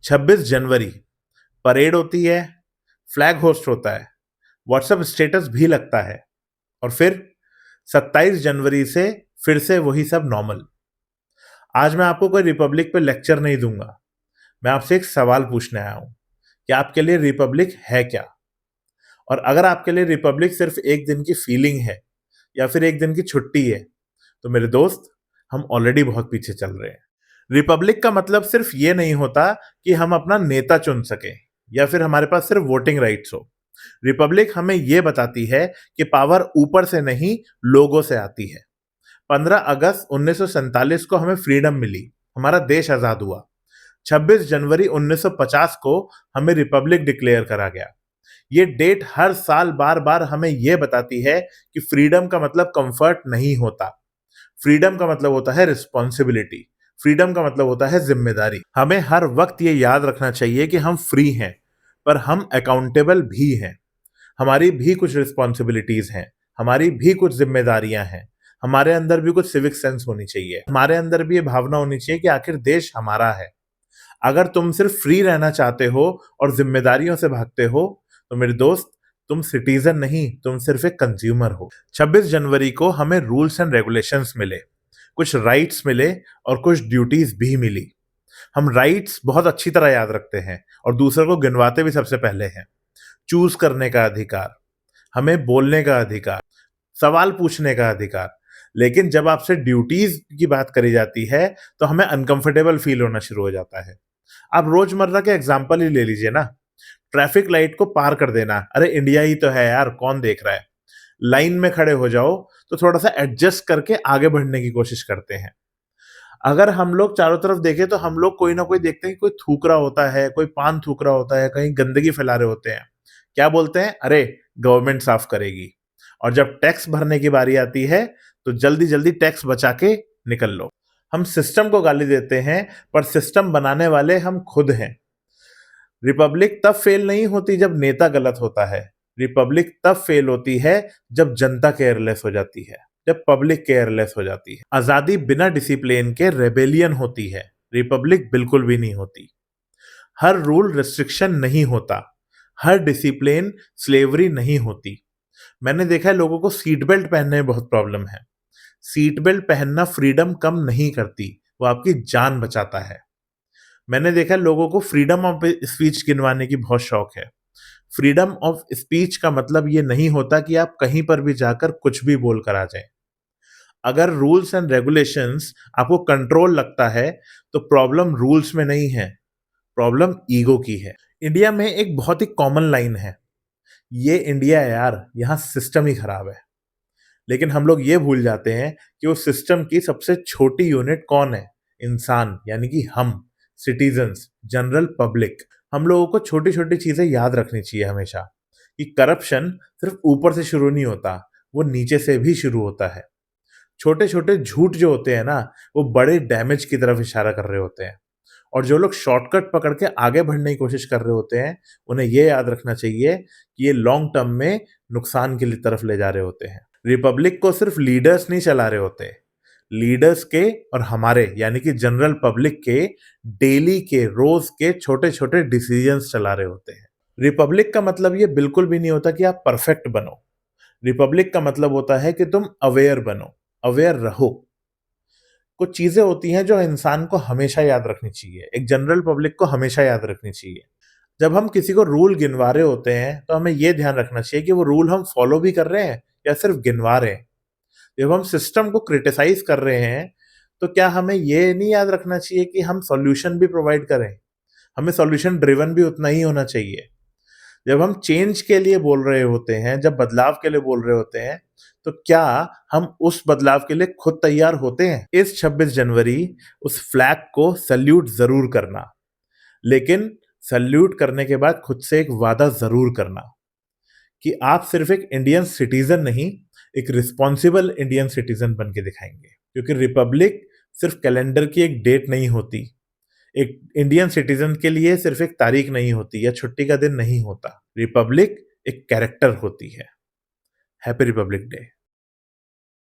26 जनवरी parade होती है, flag host होता है, व्हाट्सएप स्टेटस भी लगता है और फिर 27 जनवरी से फिर से वही सब नॉर्मल। आज मैं आपको कोई रिपब्लिक पे लेक्चर नहीं दूंगा। मैं आपसे एक सवाल पूछने आया हूं कि आपके लिए रिपब्लिक है क्या? और अगर आपके लिए रिपब्लिक सिर्फ एक दिन की फीलिंग है या फिर एक दिन की छुट्टी है, तो मेरे दोस्त, हम ऑलरेडी बहुत पीछे चल रहे हैं। रिपब्लिक का मतलब सिर्फ ये नहीं होता कि हम अपना नेता चुन सके या फिर हमारे पास सिर्फ वोटिंग राइट्स हो। रिपब्लिक हमें यह बताती है कि पावर ऊपर से नहीं, लोगों से आती है। 15 अगस्त 1947 को हमें फ्रीडम मिली, हमारा देश आजाद हुआ। 26 जनवरी 1950 को हमें रिपब्लिक डिक्लेयर करा गया। ये डेट हर साल बार बार हमें यह बताती है कि फ्रीडम का मतलब कंफर्ट नहीं होता। फ्रीडम का मतलब होता है रिस्पॉन्सिबिलिटी। फ्रीडम का मतलब होता है जिम्मेदारी। हमें हर वक्त ये याद रखना चाहिए कि हम फ्री हैं, पर हम अकाउंटेबल भी हैं। हमारी भी कुछ रिस्पॉन्सिबिलिटीज हैं, हमारी भी कुछ जिम्मेदारियां हैं। हमारे अंदर भी कुछ सिविक सेंस होनी चाहिए, हमारे अंदर भी ये भावना होनी चाहिए कि आखिर देश हमारा है। अगर तुम सिर्फ फ्री रहना चाहते हो और जिम्मेदारियों से भागते हो, तो मेरे दोस्त, तुम सिटीजन नहीं, तुम सिर्फ एक कंज्यूमर हो। 26 जनवरी को हमें रूल्स एंड रेगुलेशंस मिले, कुछ राइट्स मिले और कुछ ड्यूटीज भी मिली। हम राइट्स बहुत अच्छी तरह याद रखते हैं और दूसरों को गिनवाते भी सबसे पहले हैं। चूज करने का अधिकार, हमें बोलने का अधिकार, सवाल पूछने का अधिकार। लेकिन जब आपसे ड्यूटीज की बात करी जाती है, तो हमें अनकंफर्टेबल फील होना शुरू हो जाता है। आप रोजमर्रा के एग्जाम्पल ही ले लीजिए ना। ट्रैफिक लाइट को पार कर देना, अरे इंडिया ही तो है यार, कौन देख रहा है। लाइन में खड़े हो जाओ तो थोड़ा सा एडजस्ट करके आगे बढ़ने की कोशिश करते हैं। अगर हम लोग चारों तरफ देखें तो हम लोग कोई ना कोई देखते हैं कि कोई थूक रहा होता है, कोई पान थूक रहा होता है, कहीं गंदगी फैला रहे होते हैं। क्या बोलते हैं? अरे गवर्नमेंट साफ करेगी। और जब टैक्स भरने की बारी आती है, तो जल्दी जल्दी टैक्स बचा के निकल लो। हम सिस्टम को गाली देते हैं, पर सिस्टम बनाने वाले हम खुद हैं। रिपब्लिक तब फेल नहीं होती जब नेता गलत होता है। रिपब्लिक तब फेल होती है जब जनता केयरलेस हो जाती है, जब पब्लिक केयरलेस हो जाती है। आजादी बिना डिसिप्लिन के रेबेलियन होती है, रिपब्लिक बिल्कुल भी नहीं होती। हर रूल रिस्ट्रिक्शन नहीं होता, हर डिसिप्लिन स्लेवरी नहीं होती। मैंने देखा है लोगों को सीट बेल्ट पहनने में बहुत प्रॉब्लम है। सीट बेल्ट पहनना फ्रीडम कम नहीं करती, वो आपकी जान बचाता है। मैंने देखा है लोगों को फ्रीडम ऑफ स्पीच गिनवाने की बहुत शौक है। फ्रीडम ऑफ स्पीच का मतलब ये नहीं होता कि आप कहीं पर भी जाकर कुछ भी बोल कर आ जाएं। अगर रूल्स एंड रेगुलेशंस आपको कंट्रोल लगता है, तो प्रॉब्लम रूल्स में नहीं है, प्रॉब्लम ईगो की है। इंडिया में एक बहुत ही कॉमन लाइन है, ये इंडिया है यार, यहाँ सिस्टम ही खराब है। लेकिन हम लोग ये भूल जाते हैं कि उस सिस्टम की सबसे छोटी यूनिट कौन है? इंसान, यानी कि हम, सिटीजन्स, जनरल पब्लिक। हम लोगों को छोटी छोटी चीजें याद रखनी चाहिए हमेशा, कि करप्शन सिर्फ ऊपर से शुरू नहीं होता, वो नीचे से भी शुरू होता है। छोटे छोटे झूठ जो होते हैं ना, वो बड़े डैमेज की तरफ इशारा कर रहे होते हैं। और जो लोग शॉर्टकट पकड़ के आगे बढ़ने की कोशिश कर रहे होते हैं, उन्हें ये याद रखना चाहिए कि ये लॉन्ग टर्म में नुकसान की तरफ ले जा रहे होते हैं। रिपब्लिक को सिर्फ लीडर्स नहीं चला रहे होते, लीडर्स के और हमारे यानी कि जनरल पब्लिक के डेली के, रोज के छोटे छोटे डिसीजंस चला रहे होते हैं। रिपब्लिक का मतलब ये बिल्कुल भी नहीं होता कि आप परफेक्ट बनो। रिपब्लिक का मतलब होता है कि तुम अवेयर बनो, अवेयर रहो। कुछ चीजें होती हैं जो इंसान को हमेशा याद रखनी चाहिए, एक जनरल पब्लिक को हमेशा याद रखनी चाहिए। जब हम किसी को रूल गिनवा रहे होते हैं, तो हमें यह ध्यान रखना चाहिए कि वो रूल हम फॉलो भी कर रहे हैं या सिर्फ गिनवा रहे हैं। जब हम सिस्टम को क्रिटिसाइज कर रहे हैं, तो क्या हमें ये नहीं याद रखना चाहिए कि हम सॉल्यूशन भी प्रोवाइड करें? हमें सॉल्यूशन ड्रिवन भी उतना ही होना चाहिए। जब हम चेंज के लिए बोल रहे होते हैं, जब बदलाव के लिए बोल रहे होते हैं, तो क्या हम उस बदलाव के लिए खुद तैयार होते हैं? इस 26 जनवरी उस फ्लैग को सल्यूट जरूर करना, लेकिन सल्यूट करने के बाद खुद से एक वादा जरूर करना कि आप सिर्फ एक इंडियन सिटीजन नहीं, एक रिस्पॉन्सिबल इंडियन सिटीजन बन के दिखाएंगे। क्योंकि रिपब्लिक सिर्फ कैलेंडर की एक डेट नहीं होती, एक इंडियन सिटीजन के लिए सिर्फ एक तारीख नहीं होती या छुट्टी का दिन नहीं होता। रिपब्लिक एक कैरेक्टर होती है। Happy Republic day.